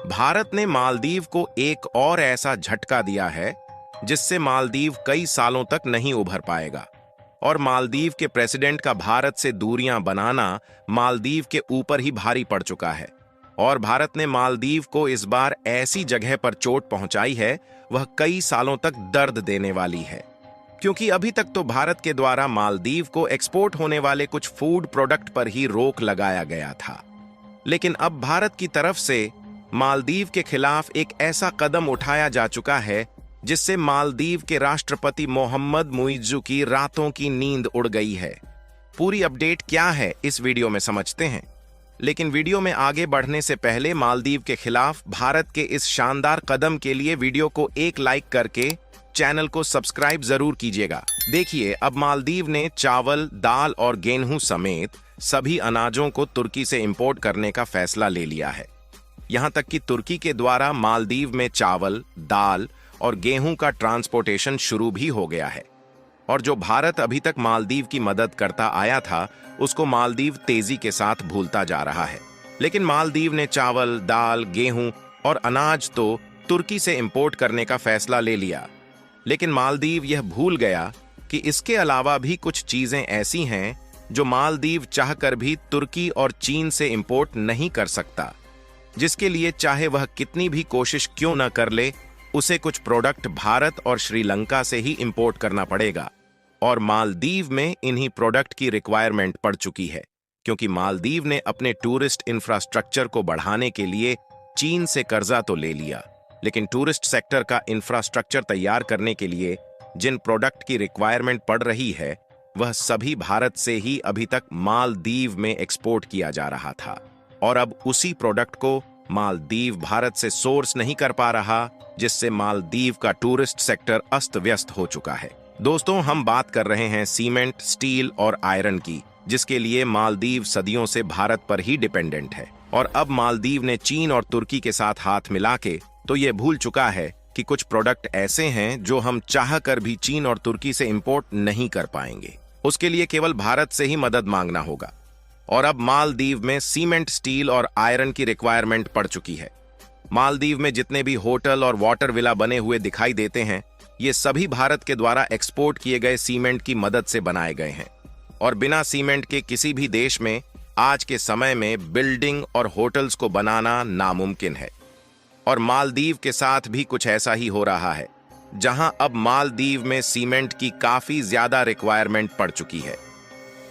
भारत ने मालदीव को एक और ऐसा झटका दिया है जिससे मालदीव कई सालों तक नहीं उभर पाएगा। और मालदीव के प्रेसिडेंट का भारत से दूरियां बनाना मालदीव के ऊपर ही भारी पड़ चुका है। और भारत ने मालदीव को इस बार ऐसी जगह पर चोट पहुंचाई है वह कई सालों तक दर्द देने वाली है। क्योंकि अभी तक तो भारत के द्वारा मालदीव को एक्सपोर्ट होने वाले कुछ फूड प्रोडक्ट पर ही रोक लगाया गया था, लेकिन अब भारत की तरफ से मालदीव के खिलाफ एक ऐसा कदम उठाया जा चुका है जिससे मालदीव के राष्ट्रपति मोहम्मद मुइज्जू की रातों की नींद उड़ गई है। पूरी अपडेट क्या है इस वीडियो में समझते हैं, लेकिन वीडियो में आगे बढ़ने से पहले मालदीव के खिलाफ भारत के इस शानदार कदम के लिए वीडियो को एक लाइक करके चैनल को सब्सक्राइब जरूर कीजिएगा। देखिए, अब मालदीव ने चावल, दाल और गेहूं समेत सभी अनाजों को तुर्की से इंपोर्ट करने का फैसला ले लिया है। यहां तक कि तुर्की के द्वारा मालदीव में चावल, दाल और गेहूं का ट्रांसपोर्टेशन शुरू भी हो गया है। और जो भारत अभी तक मालदीव की मदद करता आया था उसको मालदीव तेजी के साथ भूलता जा रहा है। लेकिन मालदीव ने चावल, दाल, गेहूं और अनाज तो तुर्की से इंपोर्ट करने का फैसला ले लिया, लेकिन मालदीव यह भूल गया कि इसके अलावा भी कुछ चीजें ऐसी हैं जो मालदीव चाहकर भी तुर्की और चीन से इंपोर्ट नहीं कर सकता, जिसके लिए चाहे वह कितनी भी कोशिश क्यों न कर ले उसे कुछ प्रोडक्ट भारत और श्रीलंका से ही इंपोर्ट करना पड़ेगा। और मालदीव में इन्हीं प्रोडक्ट की रिक्वायरमेंट पड़ चुकी है, क्योंकि मालदीव ने अपने टूरिस्ट इंफ्रास्ट्रक्चर को बढ़ाने के लिए चीन से कर्जा तो ले लिया, लेकिन टूरिस्ट सेक्टर का इंफ्रास्ट्रक्चर तैयार करने के लिए जिन प्रोडक्ट की रिक्वायरमेंट पड़ रही है वह सभी भारत से ही अभी तक मालदीव में एक्सपोर्ट किया जा रहा था। और अब उसी प्रोडक्ट को मालदीव भारत से सोर्स नहीं कर पा रहा, जिससे मालदीव का टूरिस्ट सेक्टर अस्त व्यस्त हो चुका है। दोस्तों, हम बात कर रहे हैं सीमेंट, स्टील और आयरन की, जिसके लिए मालदीव सदियों से भारत पर ही डिपेंडेंट है। और अब मालदीव ने चीन और तुर्की के साथ हाथ मिला के तो ये भूल चुका है कि कुछ प्रोडक्ट ऐसे हैं जो हम चाह कर भी चीन और तुर्की से इंपोर्ट नहीं कर पाएंगे। उसके लिए केवल भारत से ही मदद मांगना होगा। और अब मालदीव में सीमेंट, स्टील और आयरन की रिक्वायरमेंट पड़ चुकी है। मालदीव में जितने भी होटल और वाटर विला बने हुए दिखाई देते हैं ये सभी भारत के द्वारा एक्सपोर्ट किए गए सीमेंट की मदद से बनाए गए हैं। और बिना सीमेंट के किसी भी देश में आज के समय में बिल्डिंग और होटल्स को बनाना नामुमकिन है। और मालदीव के साथ भी कुछ ऐसा ही हो रहा है, जहां अब मालदीव में सीमेंट की काफी ज्यादा रिक्वायरमेंट पड़ चुकी है।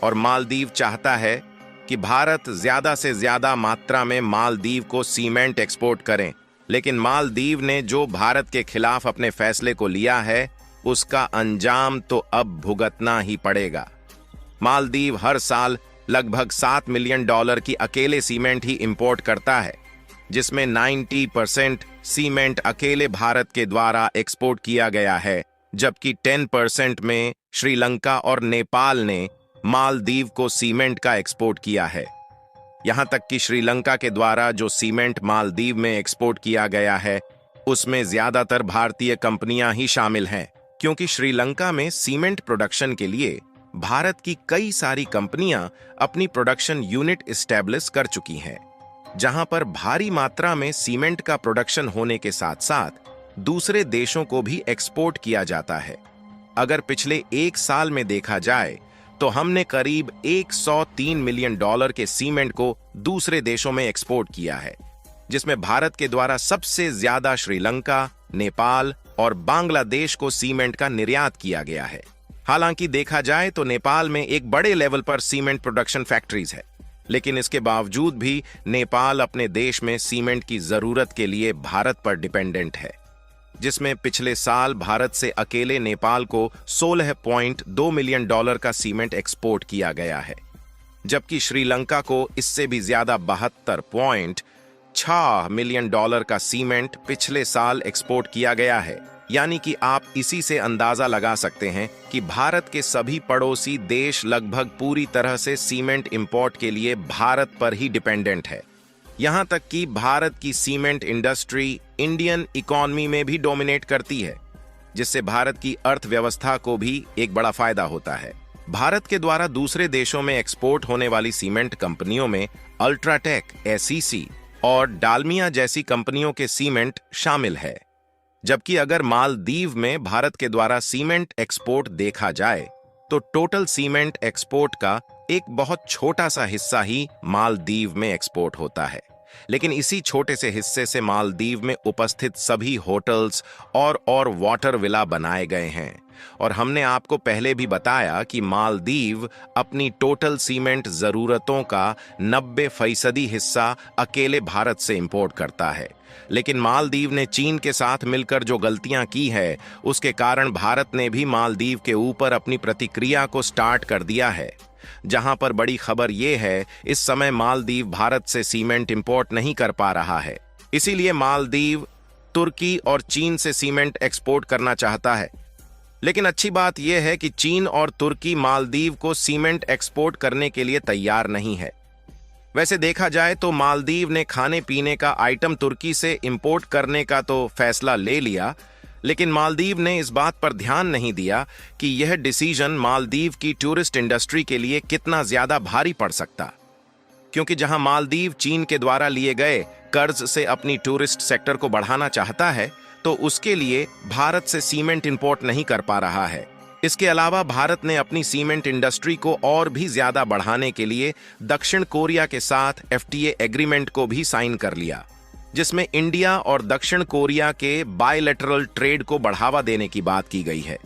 और मालदीव चाहता है कि भारत ज्यादा से ज्यादा मात्रा में मालदीव को सीमेंट एक्सपोर्ट करें, लेकिन मालदीव ने जो भारत के खिलाफ अपने फैसले को लिया है उसका अंजाम तो अब भुगतना ही पड़ेगा। मालदीव हर साल लगभग $7 मिलियन की अकेले सीमेंट ही इंपोर्ट करता है, जिसमें 90% सीमेंट अकेले भारत के द्वारा एक्सपोर्ट किया गया है, जबकि 10% में श्रीलंका और नेपाल ने मालदीव को सीमेंट का एक्सपोर्ट किया है। यहां तक कि श्रीलंका के द्वारा जो सीमेंट मालदीव में एक्सपोर्ट किया गया है उसमें ज्यादातर भारतीय कंपनियां ही शामिल हैं, क्योंकि श्रीलंका में सीमेंट प्रोडक्शन के लिए भारत की कई सारी कंपनियां अपनी प्रोडक्शन यूनिट एस्टैब्लिश कर चुकी हैं, जहां पर भारी मात्रा में सीमेंट का प्रोडक्शन होने के साथ साथ दूसरे देशों को भी एक्सपोर्ट किया जाता है। अगर पिछले एक साल में देखा जाए तो हमने करीब $103 मिलियन के सीमेंट को दूसरे देशों में एक्सपोर्ट किया है, जिसमें भारत के द्वारा सबसे ज्यादा श्रीलंका, नेपाल और बांग्लादेश को सीमेंट का निर्यात किया गया है। हालांकि देखा जाए तो नेपाल में एक बड़े लेवल पर सीमेंट प्रोडक्शन फैक्ट्रीज है, लेकिन इसके बावजूद भी नेपाल अपने देश में सीमेंट की जरूरत के लिए भारत पर डिपेंडेंट है, जिसमें पिछले साल भारत से अकेले नेपाल को $16.2 मिलियन का सीमेंट एक्सपोर्ट किया गया है, जबकि श्रीलंका को इससे भी ज्यादा $72.6 मिलियन का सीमेंट पिछले साल एक्सपोर्ट किया गया है। यानी कि आप इसी से अंदाजा लगा सकते हैं कि भारत के सभी पड़ोसी देश लगभग पूरी तरह से सीमेंट इंपोर्ट के लिए भारत पर ही डिपेंडेंट है। यहां तक कि भारत की सीमेंट इंडस्ट्री इंडियन इकोनॉमी में भी डोमिनेट करती है, जिससे भारत की अर्थव्यवस्था को भी एक बड़ा फायदा होता है। भारत के द्वारा दूसरे देशों में एक्सपोर्ट होने वाली सीमेंट कंपनियों में अल्ट्राटेक, एसईसी, और डालमिया जैसी कंपनियों के सीमेंट शामिल है। जबकि अगर मालदीव में भारत के द्वारा सीमेंट एक्सपोर्ट देखा जाए तो टोटल सीमेंट एक्सपोर्ट का एक बहुत छोटा सा हिस्सा ही मालदीव में एक्सपोर्ट होता है। लेकिन इसी छोटे से हिस्से से मालदीव में उपस्थित सभी होटल्स और वाटर विला बनाए गए हैं। और हमने आपको पहले भी बताया कि मालदीव अपनी टोटल सीमेंट जरूरतों का 90% हिस्सा अकेले भारत से इंपोर्ट करता है। लेकिन मालदीव ने चीन के साथ मिलकर जो गलतियां की है, उसके कारण भारत ने भी मालदीव के ऊपर अपनी प्रतिक्रिया को स्टार्ट कर दिया है। जहां पर बड़ी खबर यह है, इस समय मालदीव भारत से सीमेंट इंपोर्ट नहीं कर पा रहा है। इसीलिए मालदीव तुर्की और चीन से सीमेंट एक्सपोर्ट करना चाहता है। लेकिन अच्छी बात यह है कि चीन और तुर्की मालदीव को सीमेंट एक्सपोर्ट करने के लिए तैयार नहीं है। वैसे देखा जाए तो मालदीव ने खाने पीने का आइटम तुर्की से इंपोर्ट करने का तो फैसला ले लिया, लेकिन मालदीव ने इस बात पर ध्यान नहीं दिया कि यह डिसीजन मालदीव की टूरिस्ट इंडस्ट्री के लिए कितना ज्यादा भारी पड़ सकता। क्योंकि जहां मालदीव चीन के द्वारा लिए गए कर्ज से अपनी टूरिस्ट सेक्टर को बढ़ाना चाहता है, तो उसके लिए भारत से सीमेंट इंपोर्ट नहीं कर पा रहा है। इसके अलावा भारत ने अपनी सीमेंट इंडस्ट्री को और भी ज्यादा बढ़ाने के लिए दक्षिण कोरिया के साथ FTA एग्रीमेंट को भी साइन कर लिया, जिसमें इंडिया और दक्षिण कोरिया के बायलैटरल ट्रेड को बढ़ावा देने की बात की गई है।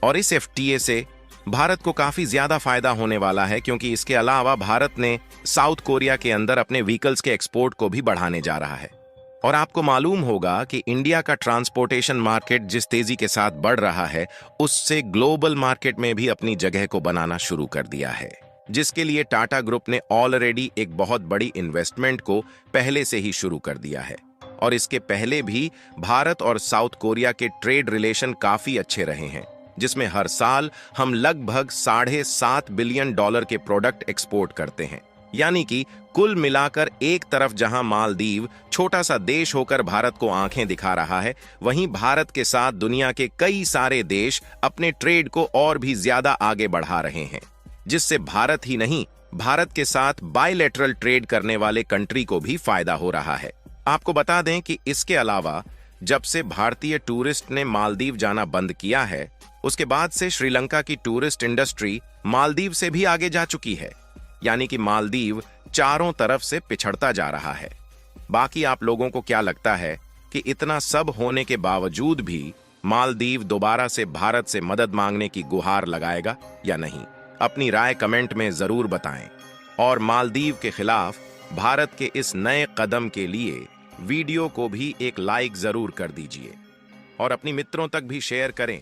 और इस FTA से भारत को काफी ज्यादा फायदा होने वाला है, क्योंकि इसके अलावा भारत ने साउथ कोरिया के अंदर अपने व्हीकल्स के एक्सपोर्ट को भी बढ़ाने जा रहा है। और आपको मालूम होगा कि इंडिया का ट्रांसपोर्टेशन मार्केट जिस तेजी के साथ बढ़ रहा है, उससे ग्लोबल मार्केट में भी अपनी जगह को बनाना शुरू कर दिया है, जिसके लिए टाटा ग्रुप ने ऑलरेडी एक बहुत बड़ी इन्वेस्टमेंट को पहले से ही शुरू कर दिया है। और इसके पहले भी भारत और साउथ कोरिया के ट्रेड रिलेशन काफी अच्छे रहे हैं, जिसमें हर साल हम लगभग $7.5 बिलियन के प्रोडक्ट एक्सपोर्ट करते हैं। यानी कि कुल मिलाकर एक तरफ जहां मालदीव छोटा सा देश होकर भारत को आंखें दिखा रहा है, वहीं भारत के साथ दुनिया के कई सारे देश अपने ट्रेड को और भी ज्यादा आगे बढ़ा रहे हैं, जिससे भारत ही नहीं, भारत के साथ बायलैटरल ट्रेड करने वाले कंट्री को भी फायदा हो रहा है। आपको बता दें कि इसके अलावा जब से भारतीय टूरिस्ट ने मालदीव जाना बंद किया है, उसके बाद से श्रीलंका की टूरिस्ट इंडस्ट्री मालदीव से भी आगे जा चुकी है। यानी कि मालदीव चारों तरफ से पिछड़ता जा रहा है। बाकी आप लोगों को क्या लगता है कि इतना सब होने के बावजूद भी मालदीव दोबारा से भारत से मदद मांगने की गुहार लगाएगा या नहीं? अपनी राय कमेंट में जरूर बताएं। और मालदीव के खिलाफ भारत के इस नए कदम के लिए वीडियो को भी एक लाइक जरूर कर दीजिए और अपनी मित्रों तक भी शेयर करें।